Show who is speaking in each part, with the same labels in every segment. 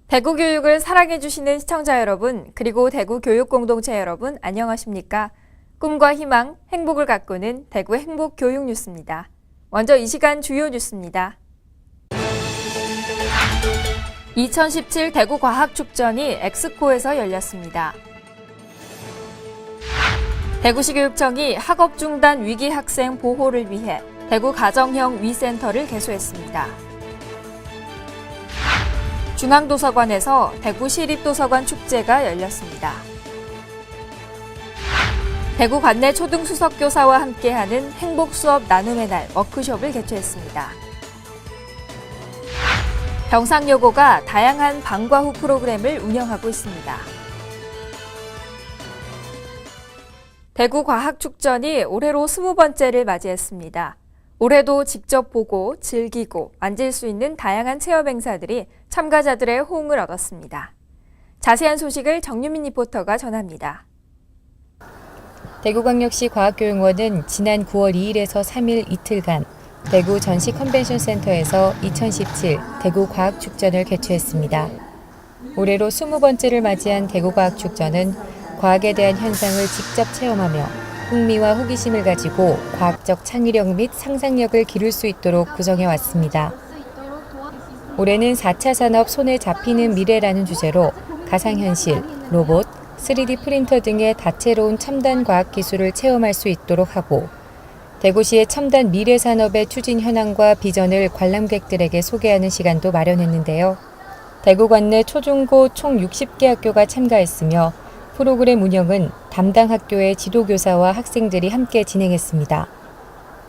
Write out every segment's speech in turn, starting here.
Speaker 1: 대구 교육을 사랑해주시는 시청자 여러분, 그리고 대구 교육 공동체 여러분, 안녕하십니까? 꿈과 희망, 행복을 가꾸는 대구 행복교육 뉴스입니다. 먼저 이 시간 주요 뉴스입니다. 2017 대구 과학축전이 엑스코에서 열렸습니다. 대구시 교육청이 학업 중단 위기 학생 보호를 위해 대구 가정형 위센터를 개소했습니다. 중앙도서관에서 대구 시립도서관 축제가 열렸습니다. 대구 관내 초등수석교사와 함께하는 행복수업 나눔의 날 워크숍을 개최했습니다. 경상여고가 다양한 방과 후 프로그램을 운영하고 있습니다. 대구 과학축전이 올해로 20번째를 맞이했습니다. 올해도 직접 보고 즐기고 만질 수 있는 다양한 체험 행사들이 참가자들의 호응을 얻었습니다. 자세한 소식을 정유민 리포터가 전합니다.
Speaker 2: 대구광역시 과학교육원은 지난 9월 2일에서 3일 이틀간 대구 전시 컨벤션 센터에서 2017 대구 과학축전을 개최했습니다. 올해로 20번째를 맞이한 대구 과학축전은 과학에 대한 현상을 직접 체험하며 흥미와 호기심을 가지고 과학적 창의력 및 상상력을 기를 수 있도록 구성해 왔습니다. 올해는 4차 산업 손에 잡히는 미래라는 주제로 가상현실, 로봇, 3D 프린터 등의 다채로운 첨단 과학 기술을 체험할 수 있도록 하고 대구시의 첨단 미래 산업의 추진 현황과 비전을 관람객들에게 소개하는 시간도 마련했는데요. 대구 관내 초중고 총 60개 학교가 참가했으며 프로그램 운영은 담당 학교의 지도교사와 학생들이 함께 진행했습니다.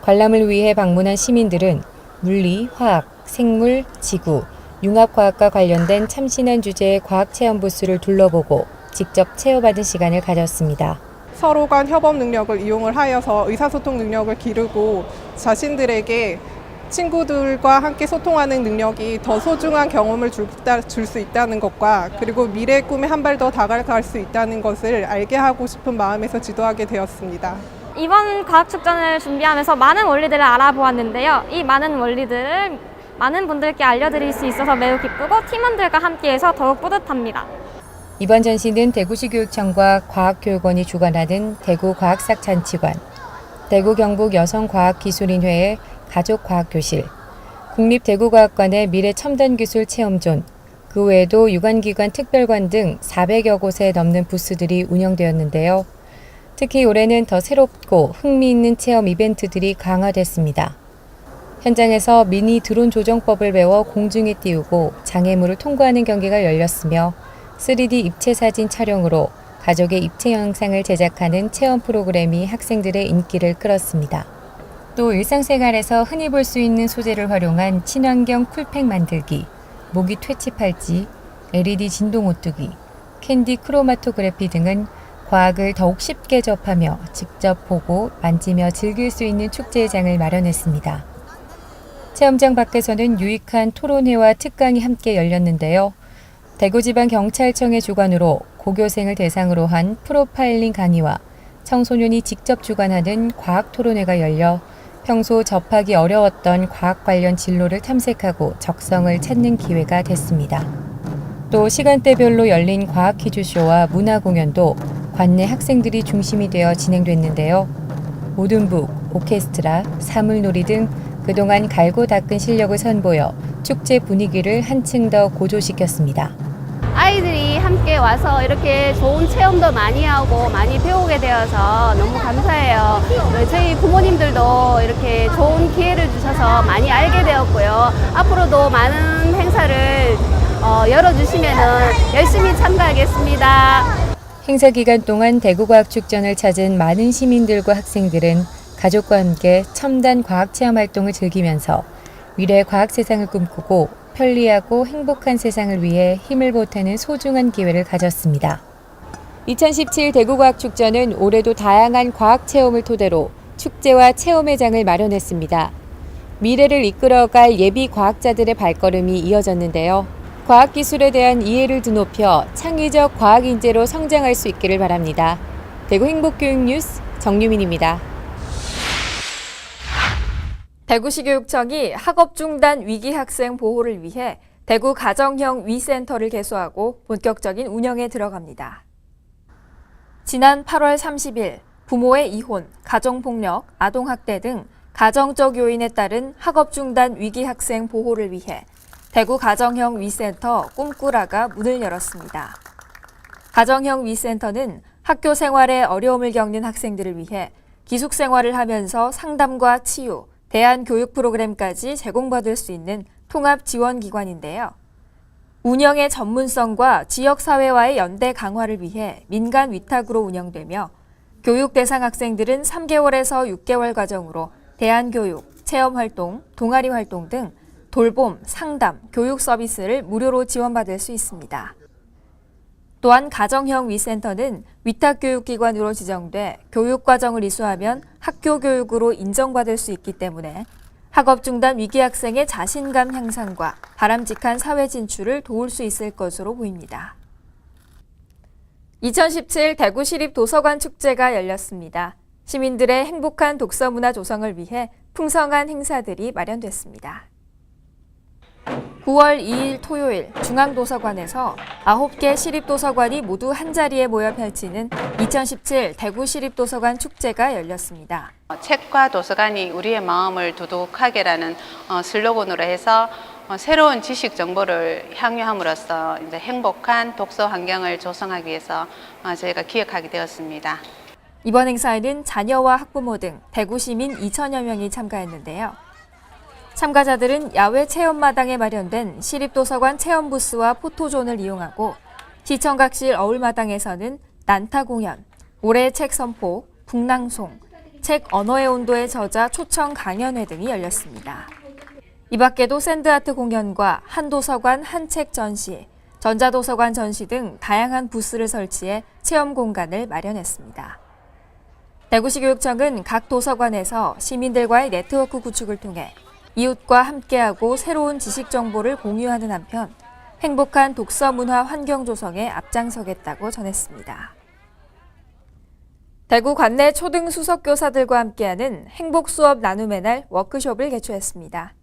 Speaker 2: 관람을 위해 방문한 시민들은 물리, 화학, 생물, 지구, 융합과학과 관련된 참신한 주제의 과학체험 부스를 둘러보고 직접 체험하는 시간을 가졌습니다.
Speaker 3: 서로 간 협업 능력을 이용을 하여서 의사소통 능력을 기르고 자신들에게 친구들과 함께 소통하는 능력이 더 소중한 경험을 줄 수 있다는 것과 그리고 미래의 꿈에 한 발 더 다가갈 수 있다는 것을 알게 하고 싶은 마음에서 지도하게 되었습니다.
Speaker 4: 이번 과학축전을 준비하면서 많은 원리들을 알아보았는데요. 이 많은 원리들을 많은 분들께 알려드릴 수 있어서 매우 기쁘고 팀원들과 함께해서 더욱 뿌듯합니다.
Speaker 2: 이번 전시는 대구시 교육청과 과학교육원이 주관하는 대구 과학삭 잔치관, 대구 경북 여성과학기술인회의 가족과학교실, 국립대구과학관의 미래첨단기술 체험존, 그 외에도 유관기관 특별관 등 400여 곳에 넘는 부스들이 운영되었는데요. 특히 올해는 더 새롭고 흥미있는 체험 이벤트들이 강화됐습니다. 현장에서 미니 드론 조정법을 배워 공중에 띄우고 장애물을 통과하는 경기가 열렸으며 3D 입체 사진 촬영으로 가족의 입체 영상을 제작하는 체험 프로그램이 학생들의 인기를 끌었습니다. 또 일상생활에서 흔히 볼 수 있는 소재를 활용한 친환경 쿨팩 만들기, 모기 퇴치 팔찌, LED 진동 오뚜기, 캔디 크로마토그래피 등은 과학을 더욱 쉽게 접하며 직접 보고 만지며 즐길 수 있는 축제의 장을 마련했습니다. 체험장 밖에서는 유익한 토론회와 특강이 함께 열렸는데요. 대구지방경찰청의 주관으로 고교생을 대상으로 한 프로파일링 강의와 청소년이 직접 주관하는 과학 토론회가 열려 평소 접하기 어려웠던 과학 관련 진로를 탐색하고 적성을 찾는 기회가 됐습니다. 또 시간대별로 열린 과학 퀴즈쇼와 문화 공연도 관내 학생들이 중심이 되어 진행됐는데요. 모든북, 오케스트라, 사물놀이 등 그동안 갈고 닦은 실력을 선보여 축제 분위기를 한층 더 고조시켰습니다.
Speaker 5: 아이들이 함께 와서 이렇게 좋은 체험도 많이 하고 많이 배우게 되어서 너무 감사해요. 저희 부모님들도 이렇게 좋은 기회를 주셔서 많이 알게 되었고요. 앞으로도 많은 행사를 열어주시면 열심히 참가하겠습니다.
Speaker 2: 행사 기간 동안 대구과학축전을 찾은 많은 시민들과 학생들은 가족과 함께 첨단 과학체험 활동을 즐기면서 미래 과학 세상을 꿈꾸고 편리하고 행복한 세상을 위해 힘을 보태는 소중한 기회를 가졌습니다. 2017 대구과학축전은 올해도 다양한 과학체험을 토대로 축제와 체험의 장을 마련했습니다. 미래를 이끌어갈 예비 과학자들의 발걸음이 이어졌는데요. 과학기술에 대한 이해를 드높여 창의적 과학인재로 성장할 수 있기를 바랍니다. 대구 행복교육 뉴스 정유민입니다.
Speaker 1: 대구시 교육청이 학업 중단 위기 학생 보호를 위해 대구 가정형 위센터를 개소하고 본격적인 운영에 들어갑니다. 지난 8월 30일 부모의 이혼, 가정폭력, 아동학대 등 가정적 요인에 따른 학업 중단 위기 학생 보호를 위해 대구 가정형 위센터 꿈꾸라가 문을 열었습니다. 가정형 위센터는 학교 생활에 어려움을 겪는 학생들을 위해 기숙 생활을 하면서 상담과 치유, 대안 교육 프로그램까지 제공받을 수 있는 통합 지원 기관인데요. 운영의 전문성과 지역사회와의 연대 강화를 위해 민간 위탁으로 운영되며 교육 대상 학생들은 3개월에서 6개월 과정으로 대안교육, 체험활동, 동아리 활동 등 돌봄, 상담, 교육 서비스를 무료로 지원받을 수 있습니다. 또한 가정형 위센터는 위탁교육기관으로 지정돼 교육과정을 이수하면 학교 교육으로 인정받을 수 있기 때문에 학업 중단 위기 학생의 자신감 향상과 바람직한 사회 진출을 도울 수 있을 것으로 보입니다. 2017 대구시립도서관 축제가 열렸습니다. 시민들의 행복한 독서 문화 조성을 위해 풍성한 행사들이 마련됐습니다. 9월 2일 토요일 중앙도서관에서 9개 시립도서관이 모두 한자리에 모여 펼치는 2017 대구시립도서관 축제가 열렸습니다.
Speaker 6: 책과 도서관이 우리의 마음을 두둑하게라는 슬로건으로 해서 새로운 지식 정보를 향유함으로써 이제 행복한 독서 환경을 조성하기 위해서 저희가 기획하게 되었습니다.
Speaker 1: 이번 행사에는 자녀와 학부모 등 대구 시민 2천여 명이 참가했는데요. 참가자들은 야외 체험마당에 마련된 시립도서관 체험 부스와 포토존을 이용하고 시청각실 어울마당에서는 난타 공연, 올해의 책 선포, 북낭송, 책 언어의 온도의 저자 초청 강연회 등이 열렸습니다. 이 밖에도 샌드아트 공연과 한도서관 한책 전시, 전자도서관 전시 등 다양한 부스를 설치해 체험 공간을 마련했습니다. 대구시 교육청은 각 도서관에서 시민들과의 네트워크 구축을 통해 이웃과 함께하고 새로운 지식 정보를 공유하는 한편 행복한 독서 문화 환경 조성에 앞장서겠다고 전했습니다. 대구 관내 초등 수석교사들과 함께하는 행복 수업 나눔의 날 워크숍을 개최했습니다.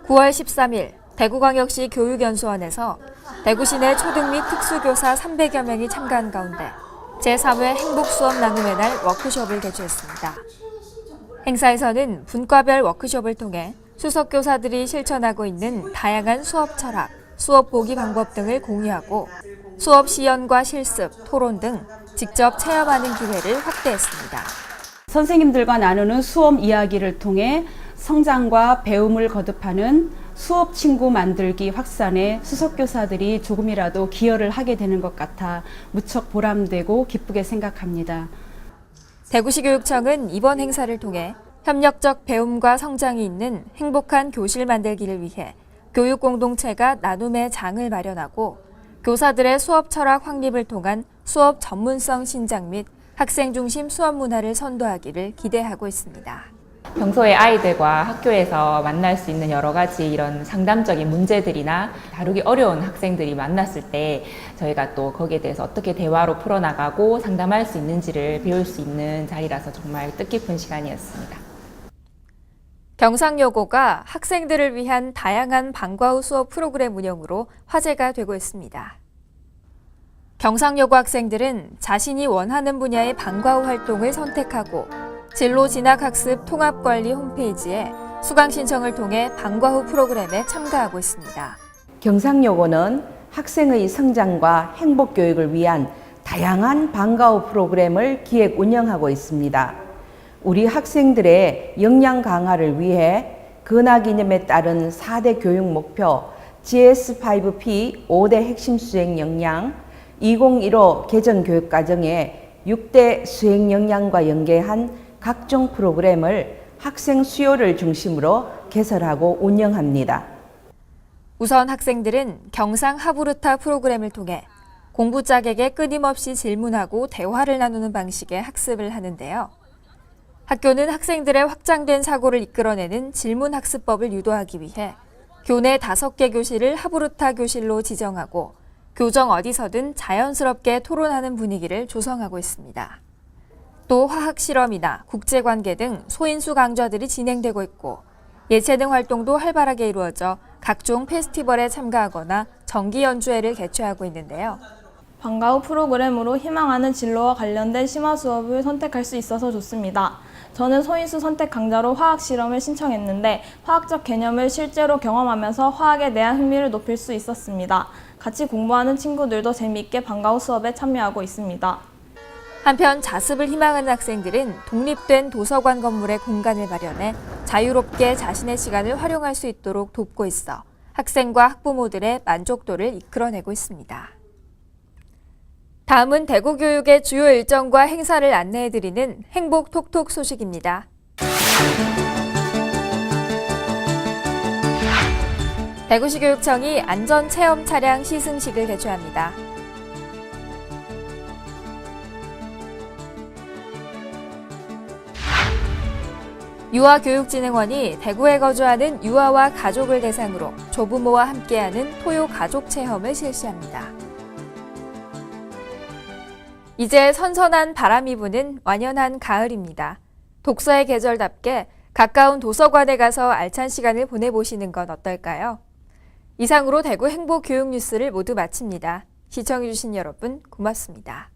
Speaker 1: 9월 13일 대구광역시 교육연수원에서 대구시 내 초등 및 특수교사 300여 명이 참가한 가운데 제3회 행복 수업 나눔의 날 워크숍을 개최했습니다. 행사에서는 분과별 워크숍을 통해 수석교사들이 실천하고 있는 다양한 수업 철학, 수업 보기 방법 등을 공유하고 수업 시연과 실습, 토론 등 직접 체험하는 기회를 확대했습니다.
Speaker 7: 선생님들과 나누는 수업 이야기를 통해 성장과 배움을 거듭하는 수업 친구 만들기 확산에 수석교사들이 조금이라도 기여를 하게 되는 것 같아 무척 보람되고 기쁘게 생각합니다.
Speaker 1: 대구시 교육청은 이번 행사를 통해 협력적 배움과 성장이 있는 행복한 교실 만들기를 위해 교육 공동체가 나눔의 장을 마련하고 교사들의 수업 철학 확립을 통한 수업 전문성 신장 및 학생 중심 수업 문화를 선도하기를 기대하고 있습니다.
Speaker 8: 평소에 아이들과 학교에서 만날 수 있는 여러 가지 이런 상담적인 문제들이나 다루기 어려운 학생들이 만났을 때 저희가 또 거기에 대해서 어떻게 대화로 풀어나가고 상담할 수 있는지를 배울 수 있는 자리라서 정말 뜻깊은 시간이었습니다.
Speaker 1: 경상여고가 학생들을 위한 다양한 방과 후 수업 프로그램 운영으로 화제가 되고 있습니다. 경상여고 학생들은 자신이 원하는 분야의 방과 후 활동을 선택하고 진로 진학학습 통합관리 홈페이지에 수강 신청을 통해 방과 후 프로그램에 참가하고 있습니다.
Speaker 9: 경상여고는 학생의 성장과 행복 교육을 위한 다양한 방과 후 프로그램을 기획 운영하고 있습니다. 우리 학생들의 역량 강화를 위해 근하기념에 따른 4대 교육 목표 GS5P 5대 핵심 수행 역량, 2015 개정 교육과정의 6대 수행 역량과 연계한 각종 프로그램을 학생 수요를 중심으로 개설하고 운영합니다.
Speaker 1: 우선 학생들은 경상 하부르타 프로그램을 통해 공부짝에게 끊임없이 질문하고 대화를 나누는 방식의 학습을 하는데요. 학교는 학생들의 확장된 사고를 이끌어내는 질문학습법을 유도하기 위해 교내 5개 교실을 하부르타 교실로 지정하고 교정 어디서든 자연스럽게 토론하는 분위기를 조성하고 있습니다. 또 화학 실험이나 국제관계 등 소인수 강좌들이 진행되고 있고 예체능 활동도 활발하게 이루어져 각종 페스티벌에 참가하거나 정기 연주회를 개최하고 있는데요.
Speaker 10: 방과 후 프로그램으로 희망하는 진로와 관련된 심화 수업을 선택할 수 있어서 좋습니다. 저는 소인수 선택 강좌로 화학 실험을 신청했는데 화학적 개념을 실제로 경험하면서 화학에 대한 흥미를 높일 수 있었습니다. 같이 공부하는 친구들도 재미있게 방과 후 수업에 참여하고 있습니다.
Speaker 1: 한편 자습을 희망하는 학생들은 독립된 도서관 건물에 공간을 마련해 자유롭게 자신의 시간을 활용할 수 있도록 돕고 있어 학생과 학부모들의 만족도를 이끌어내고 있습니다. 다음은 대구교육의 주요 일정과 행사를 안내해드리는 행복 톡톡 소식입니다. 대구시 교육청이 안전체험 차량 시승식을 개최합니다. 유아교육진흥원이 대구에 거주하는 유아와 가족을 대상으로 조부모와 함께하는 토요 가족 체험을 실시합니다. 이제 선선한 바람이 부는 완연한 가을입니다. 독서의 계절답게 가까운 도서관에 가서 알찬 시간을 보내보시는 건 어떨까요? 이상으로 대구 행복교육 뉴스를 모두 마칩니다. 시청해주신 여러분 고맙습니다.